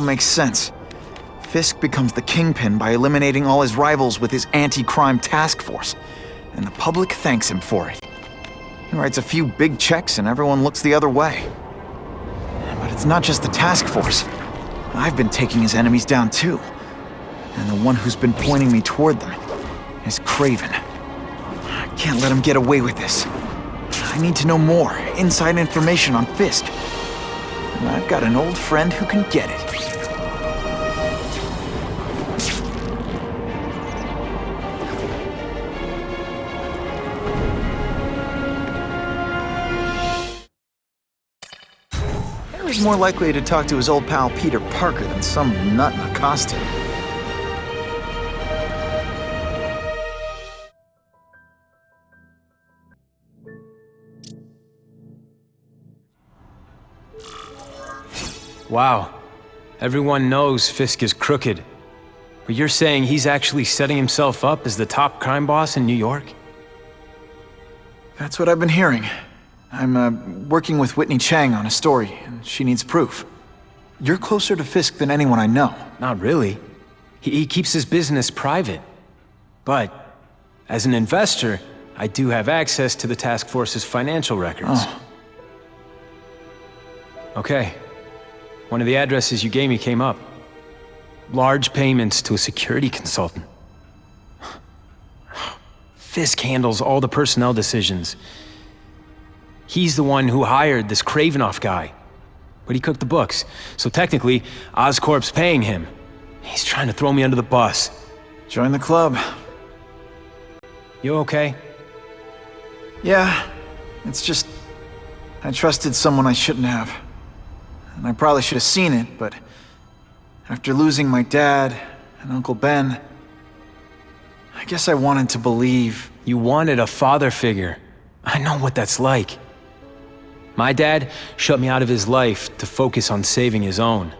makes sense. Fisk becomes the kingpin by eliminating all his rivals with his anti-crime task force, and the public thanks him for it. He writes a few big checks and everyone looks the other way. But it's not just the task force. I've been taking his enemies down too. And the one who's been pointing me toward them is Craven. I can't let him get away with this. I need to know more, inside information on Fisk. And I've got an old friend who can get it. Harry's more likely to talk to his old pal Peter Parker than some nut in a costume. Wow. Everyone knows Fisk is crooked. But you're saying he's actually setting himself up as the top crime boss in New York? That's what I've been hearing. I'm working with Whitney Chang on a story, and she needs proof. You're closer to Fisk than anyone I know. Not really. He keeps his business private. But, as an investor, I do have access to the task force's financial records. Oh. Okay. One of the addresses you gave me came up. Large payments to a security consultant. Fisk handles all the personnel decisions. He's the one who hired this Kravinoff guy. But he cooked the books, so technically, Oscorp's paying him. He's trying to throw me under the bus. Join the club. You okay? Yeah, it's just... I trusted someone I shouldn't have. And I probably should have seen it, but... after losing my dad and Uncle Ben... I guess I wanted to believe... You wanted a father figure. I know what that's like. My dad shut me out of his life to focus on saving his own.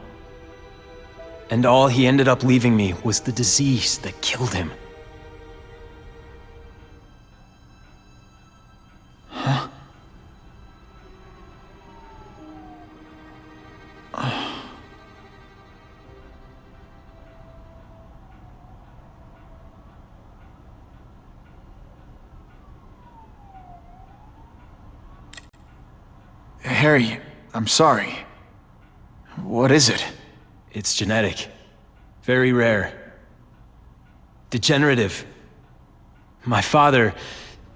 And all he ended up leaving me was the disease that killed him. Huh? Harry, I'm sorry. What is it? It's genetic. Very rare. Degenerative. My father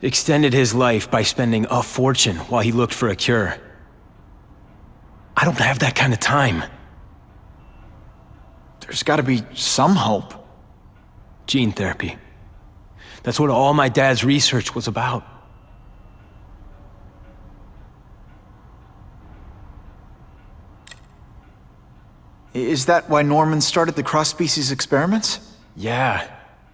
extended his life by spending a fortune while he looked for a cure. I don't have that kind of time. There's gotta be some hope. Gene therapy. That's what all my dad's research was about. Is that why Norman started the cross-species experiments? Yeah.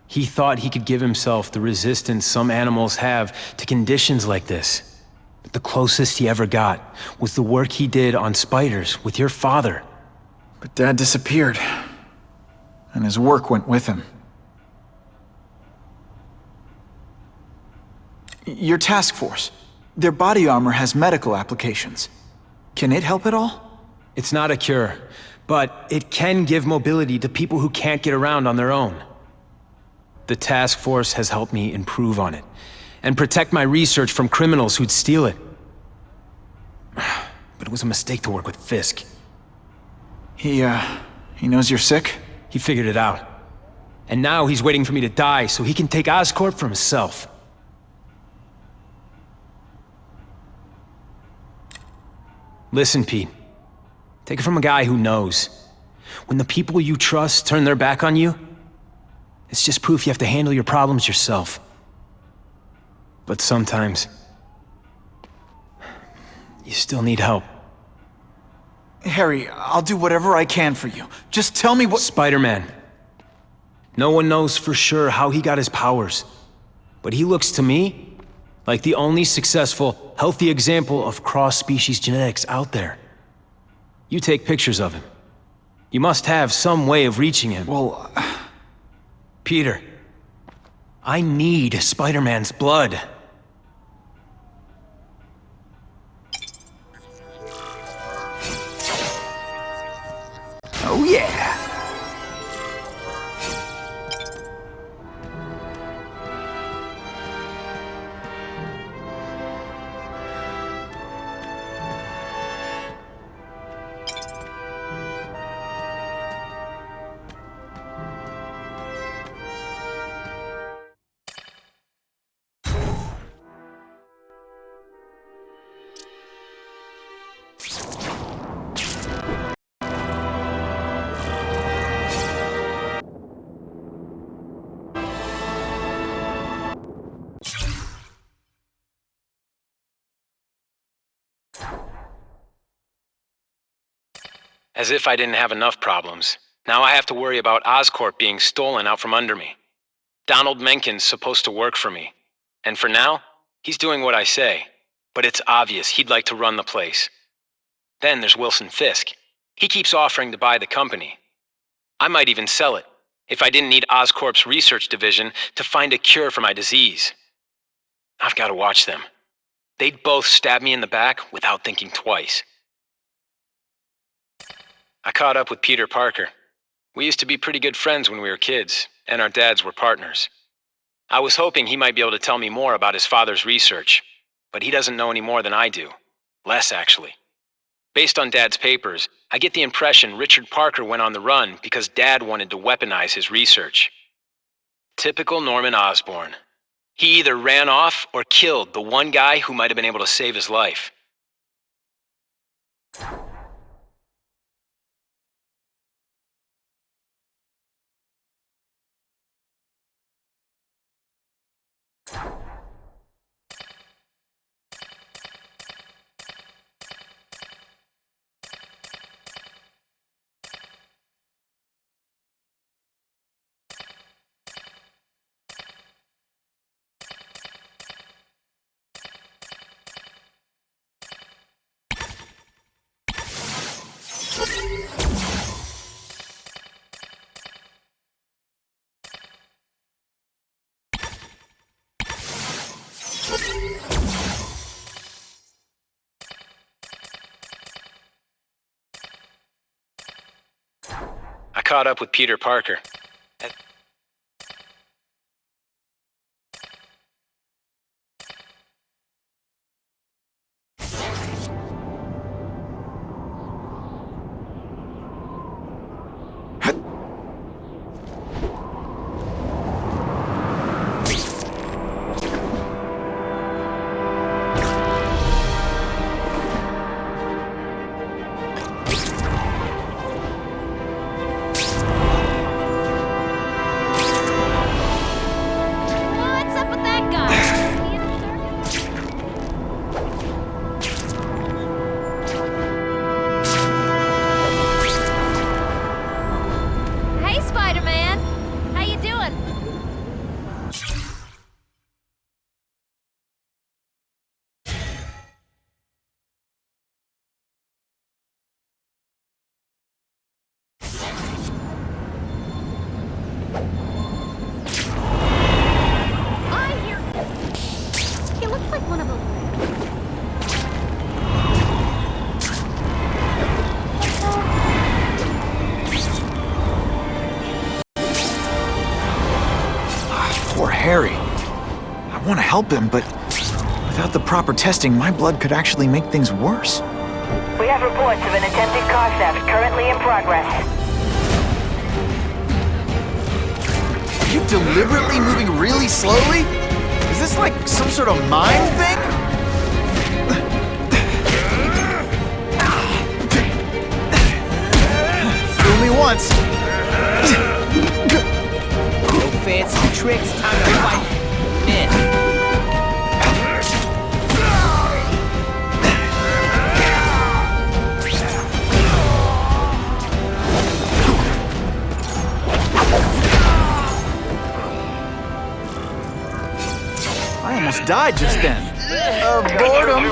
He thought he could give himself the resistance some animals have to conditions like this. But the closest he ever got was the work he did on spiders with your father. But Dad disappeared. And his work went with him. Your task force. Their body armor has medical applications. Can it help at all? It's not a cure, but it can give mobility to people who can't get around on their own. The task force has helped me improve on it, and protect my research from criminals who'd steal it. But it was a mistake to work with Fisk. He knows you're sick? He figured it out. And now he's waiting for me to die so he can take Oscorp for himself. Listen, Pete. Take it from a guy who knows. When the people you trust turn their back on you, it's just proof you have to handle your problems yourself. But sometimes, you still need help. Harry, I'll do whatever I can for you. Just tell me what— Spider-Man. No one knows for sure how he got his powers. But he looks to me like the only successful, healthy example of cross-species genetics out there. You take pictures of him. You must have some way of reaching him. Well— Peter, I need Spider-Man's blood. Oh Oh yeah! As if I didn't have enough problems. Now I have to worry about Oscorp being stolen out from under me. Donald Menken's supposed to work for me. And for now, he's doing what I say. But it's obvious he'd like to run the place. Then there's Wilson Fisk. He keeps offering to buy the company. I might even sell it, if I didn't need Oscorp's research division to find a cure for my disease. I've got to watch them. They'd both stab me in the back without thinking twice. I caught up with Peter Parker. We used to be pretty good friends when we were kids, and our dads were partners. I was hoping he might be able to tell me more about his father's research, but he doesn't know any more than I do. Less, actually. Based on Dad's papers, I get the impression Richard Parker went on the run because Dad wanted to weaponize his research. Typical Norman Osborn. He either ran off or killed the one guy who might have been able to save his life. I caught up with Peter Parker. What's up with that guy? Hey, Spider-Man. How you doing? I hear him. He looks like one of those. Poor Harry. I want to help him, but without the proper testing, my blood could actually make things worse. We have reports of an attempted car theft currently in progress. Are you deliberately moving really slowly? Is this like some sort of mind thing? Fool me once. No fancy tricks, time to fight. Man. I almost died just then. Of boredom.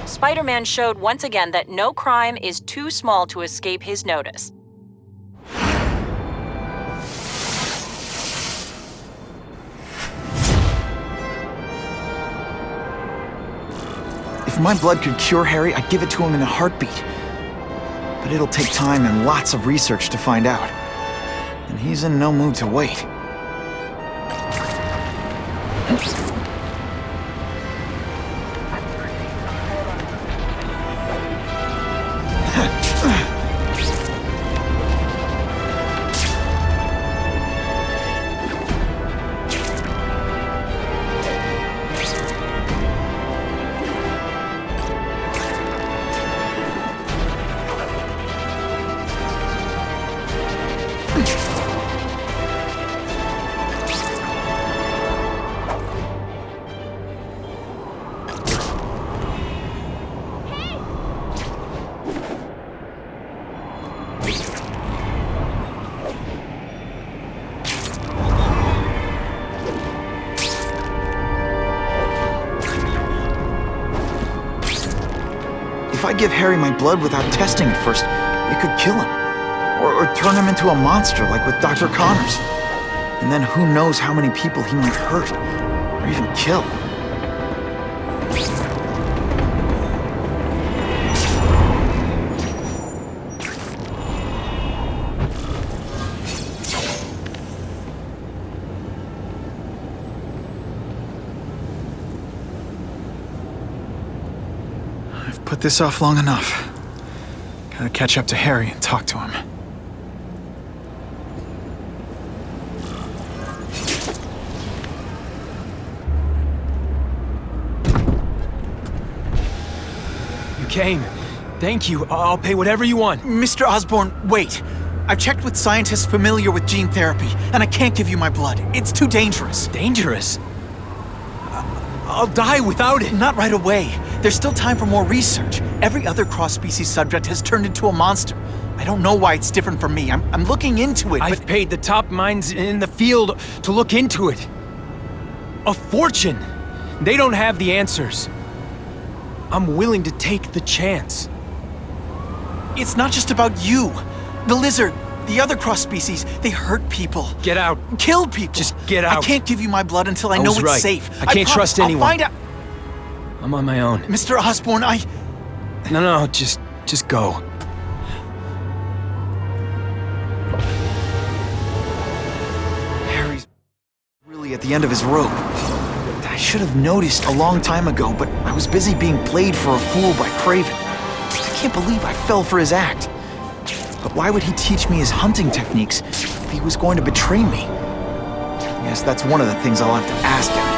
Spider-Man showed once again that no crime is too small to escape his notice. If my blood could cure Harry, I'd give it to him in a heartbeat. But it'll take time and lots of research to find out. And he's in no mood to wait. If I give Harry my blood without testing it first, it could kill him. Or turn him into a monster like with Dr. Connors. And then who knows how many people he might hurt, or even kill. I've put this off long enough. Gotta catch up to Harry and talk to him. You came. Thank you. I'll pay whatever you want. Mr. Osborn, wait. I've checked with scientists familiar with gene therapy, and I can't give you my blood. It's too dangerous. Dangerous? I'll die without it. Not right away. There's still time for more research. Every other cross-species subject has turned into a monster. I don't know why it's different from me. I'm looking into it, I've but... paid the top minds in the field to look into it. A fortune. They don't have the answers. I'm willing to take the chance. It's not just about you. The lizard, the other cross-species, they hurt people. Get out. Kill people. Just get out. I can't give you my blood until I know was it's right. safe. I can't trust anyone. I'll find out. I'm on my own. Mr. Osborn, No, just go. Harry's really at the end of his rope. I should have noticed a long time ago, but I was busy being played for a fool by Craven. I can't believe I fell for his act. But why would he teach me his hunting techniques if he was going to betray me? I guess that's one of the things I'll have to ask him.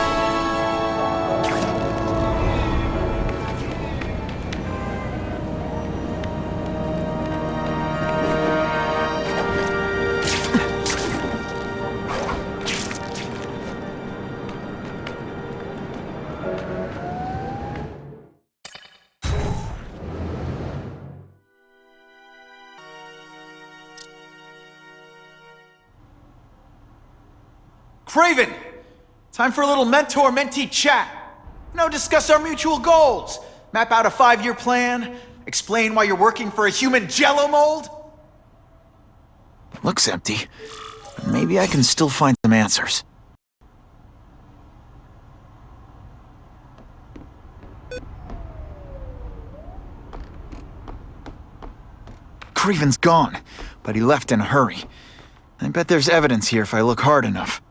Craven! Time for a little mentor-mentee chat. Discuss our mutual goals. Map out a 5-year plan. Explain why you're working for a human jello mold. Looks empty, but maybe I can still find some answers. Craven's gone, but he left in a hurry. I bet there's evidence here if I look hard enough.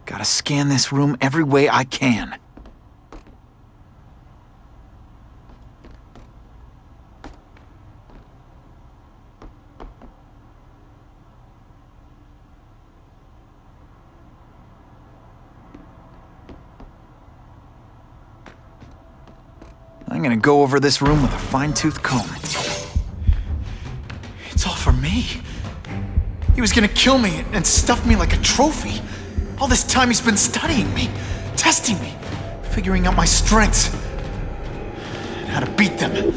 Gotta scan this room every way I can. I'm gonna go over this room with a fine-tooth comb. It's all for me. He was gonna kill me and stuff me like a trophy. All this time he's been studying me, testing me, figuring out my strengths, and how to beat them. And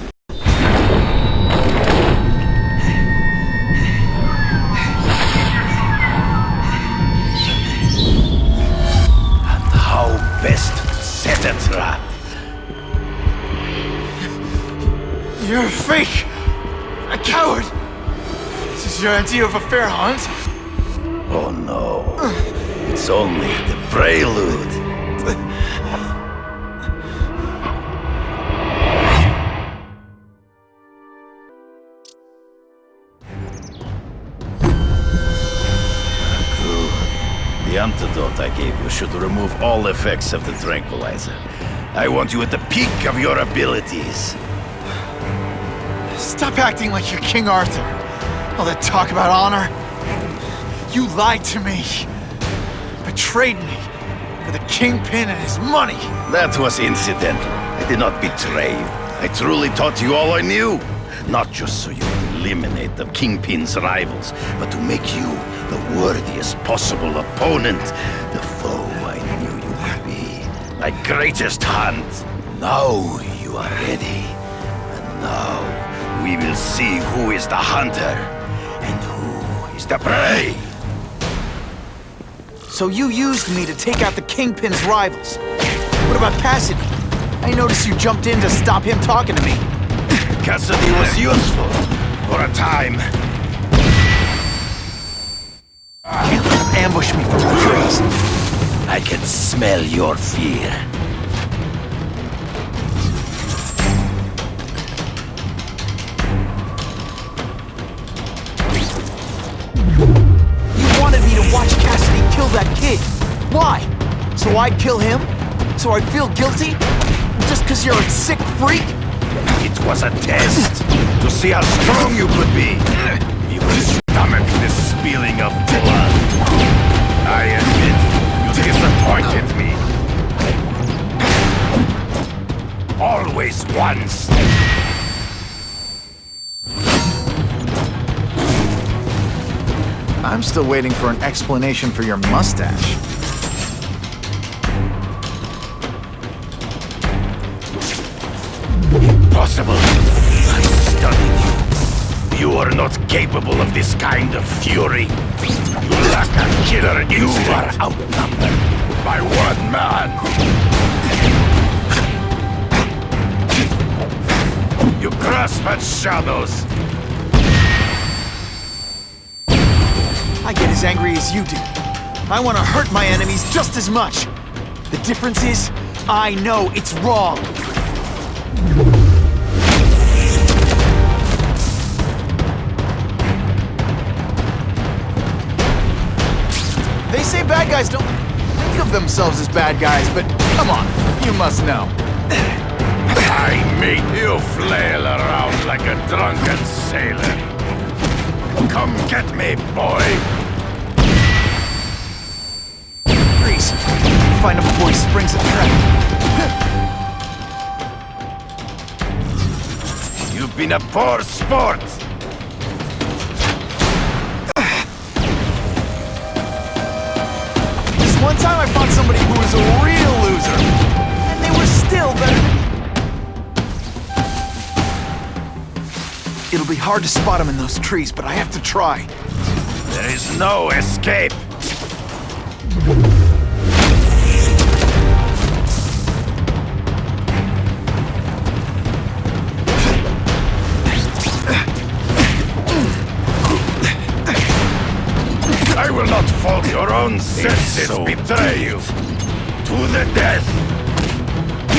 how best to guarantee of a fair hunt? Oh no. It's only the prelude. The antidote I gave you should remove all effects of the tranquilizer. I want you at the peak of your abilities. Stop acting like you're King Arthur. All that talk about honor. You lied to me. Betrayed me. For the Kingpin and his money. That was incidental. I did not betray you. I truly taught you all I knew. Not just so you would eliminate the Kingpin's rivals, but to make you the worthiest possible opponent. The foe I knew you would be. My greatest hunt. Now you are ready. And now we will see who is the hunter and who is the prey. So you used me to take out the Kingpin's rivals. What about Cassidy? I noticed you jumped in to stop him talking to me. Cassidy was useful for a time. Can't let him ambush me from the trees. I can smell your fear. You wanted me to watch Cassidy kill that kid. Why? So I'd kill him? So I'd feel guilty? Just because you're a sick freak? It was a test to see how strong you could be. You could stomach the spilling of blood. I admit, you disappointed me. Always one step. I'm still waiting for an explanation for your mustache. Impossible. I studied you. You are not capable of this kind of fury. You lack a killer instinct. You are outnumbered by one man. You grasp at shadows. I get as angry as you do. I want to hurt my enemies just as much. The difference is, I know it's wrong. They say bad guys don't think of themselves as bad guys, but come on, you must know. I made you flail around like a drunken sailor. Come get me, boy. Grease, find him before he springs a trap. You've been a poor sport. This one time I found somebody who was a real loser, and they were still better than me. It'll be hard to spot him in those trees, but I have to try. There is no escape. I will not fault your own senses betray you. To the death.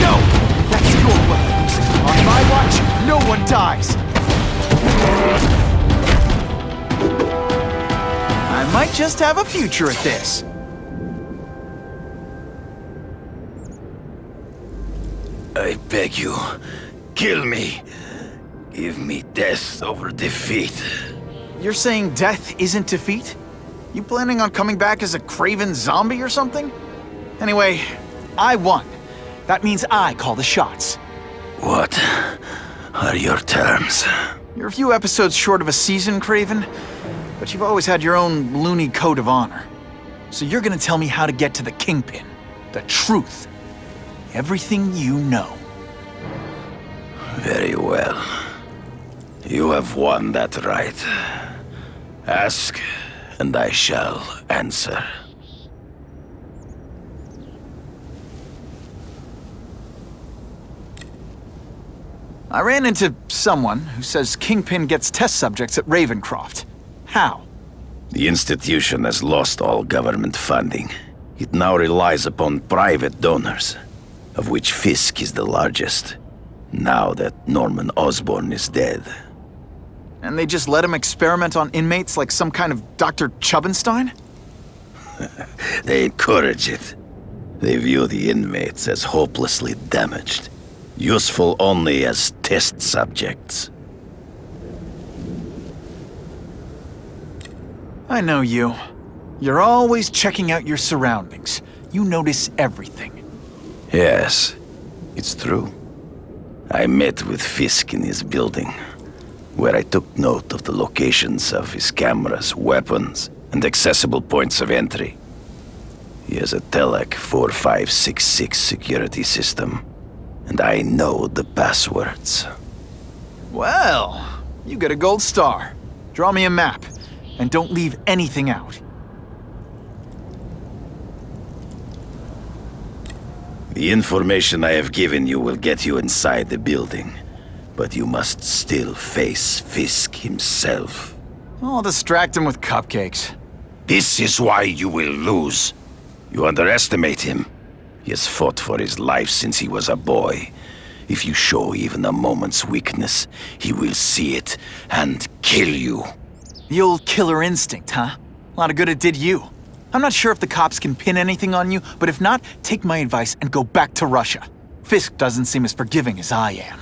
No! That's your way. On my watch, no one dies. I might just have a future at this. I beg you, kill me. Give me death over defeat. You're saying death isn't defeat? You planning on coming back as a craven zombie or something? Anyway, I won. That means I call the shots. What are your terms? You're a few episodes short of a season, Craven, but you've always had your own loony code of honor. So you're gonna tell me how to get to the Kingpin, the truth, everything you know. Very well. You have won that right. Ask, and I shall answer. I ran into someone who says Kingpin gets test subjects at Ravencroft. How? The institution has lost all government funding. It now relies upon private donors, of which Fisk is the largest, now that Norman Osborn is dead. And they just let him experiment on inmates like some kind of Dr. Chubbenstein? They encourage it. They view the inmates as hopelessly damaged, useful only as test subjects. I know you. You're always checking out your surroundings. You notice everything. Yes, it's true. I met with Fisk in his building, where I took note of the locations of his cameras, weapons, and accessible points of entry. He has a Telec 4566 security system, and I know the passwords. Well, you get a gold star. Draw me a map, and don't leave anything out. The information I have given you will get you inside the building, but you must still face Fisk himself. I'll distract him with cupcakes. This is why you will lose. You underestimate him. He has fought for his life since he was a boy. If you show even a moment's weakness, he will see it and kill you. The old killer instinct, huh? A lot of good it did you. I'm not sure if the cops can pin anything on you, but if not, take my advice and go back to Russia. Fisk doesn't seem as forgiving as I am.